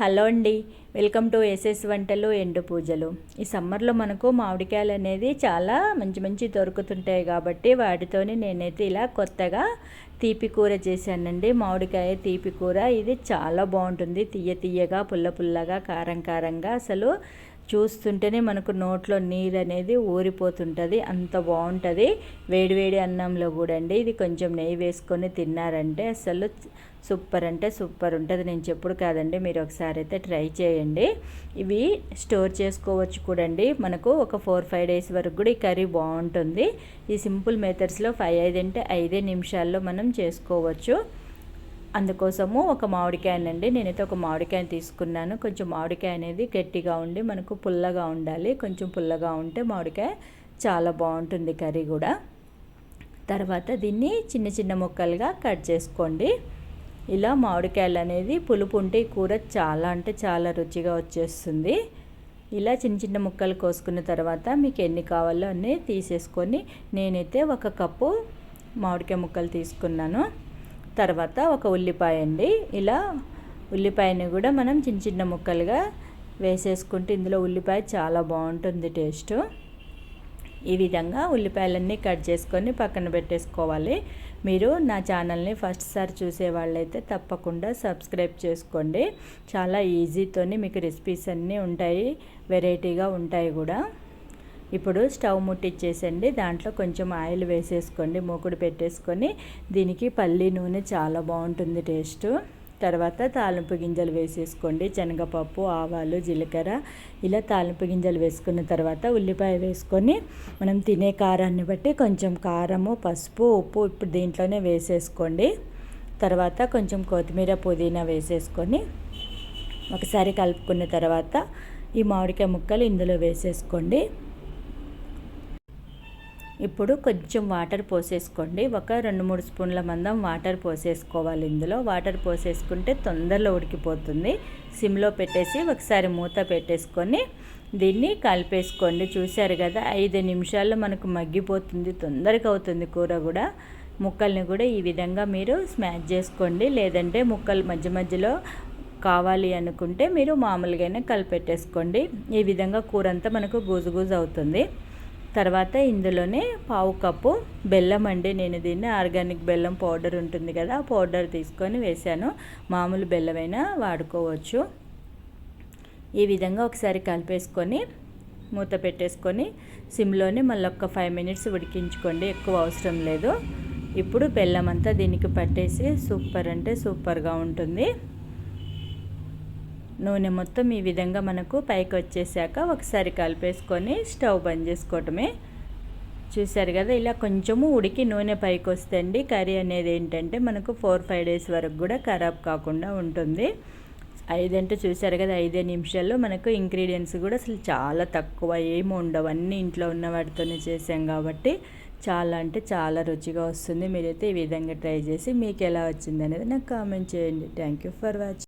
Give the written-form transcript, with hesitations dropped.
Hello అండి, welcome to SS వంటలు ఎండు పూజలు. ఈ సమ్మర్లో మనకు మామిడికాయలు అనేది చాలా మంచి మంచి దొరుకుతుంటాయి కాబట్టి వాటితోని నేనైతే ఇలా కొత్తగా తీపి కూర చేశానండి. మామిడికాయ తీపి కూర ఇది చాలా బాగుంటుంది. తీయ తీయగా, పుల్ల పుల్లగా, కారం కారంగా, అసలు చూస్తుంటేనే మనకు నోట్లో నీరు అనేది ఊరిపోతుంటుంది. అంత బాగుంటుంది. వేడివేడి అన్నంలో కూడా అండి ఇది కొంచెం నెయ్యి వేసుకొని తిన్నారంటే అసలు సూపర్ అంటే సూపర్ ఉంటుంది. నేను చెప్పుడు కాదండి, మీరు ఒకసారి అయితే ట్రై చేయండి. ఇవి స్టోర్ చేసుకోవచ్చు కూడా అండి. మనకు ఒక 4-5 డేస్ వరకు కూడా ఈ కర్రీ బాగుంటుంది. ఈ సింపుల్ మెథడ్స్లో 5 అంటే 5 నిమిషాల్లో మనం చేసుకోవచ్చు. అందుకోసము ఒక మామిడికాయనండి, నేనైతే ఒక మామిడికాయని తీసుకున్నాను. కొంచెం మామిడికాయ అనేది గట్టిగా ఉండి మనకు పుల్లగా ఉండాలి. కొంచెం పుల్లగా ఉంటే మామిడికాయ చాలా బాగుంటుంది కర్రీ కూడా. తర్వాత దీన్ని చిన్న చిన్న ముక్కలుగా కట్ చేసుకోండి. ఇలా మామిడికాయలు అనేది పులుపు ఉంటే కూర చాలా అంటే చాలా రుచిగా వచ్చేస్తుంది. ఇలా చిన్న చిన్న ముక్కలు కోసుకున్న తర్వాత మీకు ఎన్ని కావాలో అన్నీ తీసేసుకొని, నేనైతే 1 కప్పు మామిడికాయ ముక్కలు తీసుకున్నాను. తర్వాత ఒక ఉల్లిపాయ అండి, ఇలా ఉల్లిపాయని కూడా మనం చిన్న చిన్న ముక్కలుగా వేసేసుకుంటే ఇందులో ఉల్లిపాయ చాలా బాగుంటుంది టేస్ట్. ఈ విధంగా ఉల్లిపాయలన్నీ కట్ చేసుకొని పక్కన పెట్టేసుకోవాలి. మీరు నా ఛానల్ని ఫస్ట్ సారి చూసే వాళ్ళైతే తప్పకుండా సబ్స్క్రైబ్ చేసుకోండి. చాలా ఈజీతోని మీకు రెసిపీస్ అన్నీ ఉంటాయి, వెరైటీగా ఉంటాయి కూడా. ఇప్పుడు స్టవ్ ముట్టించేసండి, దాంట్లో కొంచెం ఆయిల్ వేసేసుకోండి, మూకుడు పెట్టేసుకొని. దీనికి పల్లి నూనె చాలా బాగుంటుంది టేస్ట్. తర్వాత తాలింపు గింజలు వేసేసుకోండి, శనగపప్పు, ఆవాలు, జీలకర్ర. ఇలా తాలింపు గింజలు వేసుకున్న తర్వాత ఉల్లిపాయ వేసుకొని మనం తినే కారాన్ని బట్టి కొంచెం కారము, పసుపు, ఉప్పు ఇప్పుడు దీంట్లోనే వేసేసుకోండి. తర్వాత కొంచెం కొత్తిమీర, పుదీనా వేసేసుకొని ఒకసారి కలుపుకున్న తర్వాత ఈ మామిడికాయ ముక్కలు ఇందులో వేసేసుకోండి. ఇప్పుడు కొంచెం వాటర్ పోసేసుకోండి. ఒక 2-3 స్పూన్ల మందం వాటర్ పోసేసుకోవాలి. ఇందులో వాటర్ పోసేసుకుంటే తొందరలో ఉడికిపోతుంది. సిమ్లో పెట్టేసి ఒకసారి మూత పెట్టేసుకొని దీన్ని కలిపేసుకోండి. చూశారు కదా, 5 నిమిషాల్లో మనకు మగ్గిపోతుంది, తొందరగా అవుతుంది కూర కూడా. ముక్కల్ని కూడా ఈ విధంగా మీరు స్మాష్ చేసుకోండి. లేదంటే ముక్కలు మధ్య మధ్యలో కావాలి అనుకుంటే మీరు మామూలుగానే కలిపెట్టేసుకోండి. ఈ విధంగా కూర అంతా మనకు గూజు అవుతుంది. తర్వాత ఇందులోనే 1/2 కప్పు బెల్లం అండి, నేను దీన్ని ఆర్గానిక్ బెల్లం పౌడర్ ఉంటుంది కదా, ఆ పౌడర్ తీసుకొని వేసాను. మామూలు బెల్లమైనా వాడుకోవచ్చు. ఈ విధంగా ఒకసారి కలిపేసుకొని మూత పెట్టేసుకొని సిమ్లోనే మళ్ళీ ఒక 5 మినిట్స్ ఉడికించుకోండి, ఎక్కువ అవసరం లేదు. ఇప్పుడు బెల్లం అంతా దీనికి పట్టేసి సూపర్ అంటే సూపర్గా ఉంటుంది. నూనె మొత్తం ఈ విధంగా మనకు పైకి వచ్చేసాక ఒకసారి కలిపేసుకొని స్టవ్ బంద్ చేసుకోవటమే. చూసారు కదా, ఇలా కొంచెము ఉడికి నూనె పైకి వస్తుంది. కర్రీ అనేది ఏంటంటే మనకు 4-5 డేస్ వరకు కూడా ఖరాబ్ కాకుండా ఉంటుంది. 5 అంటే చూసారు కదా, 5 నిమిషాల్లో మనకు ఇంగ్రీడియంట్స్ కూడా అసలు చాలా తక్కువ, ఏమి ఉండవు, అన్నీ ఇంట్లో ఉన్న వాటితోనే చేసాం కాబట్టి చాలా అంటే చాలా రుచిగా వస్తుంది. మీరైతే ఈ విధంగా ట్రై చేసి మీకు ఎలా వచ్చింది అనేది నాకు కామెంట్ చేయండి. Thank you for watching.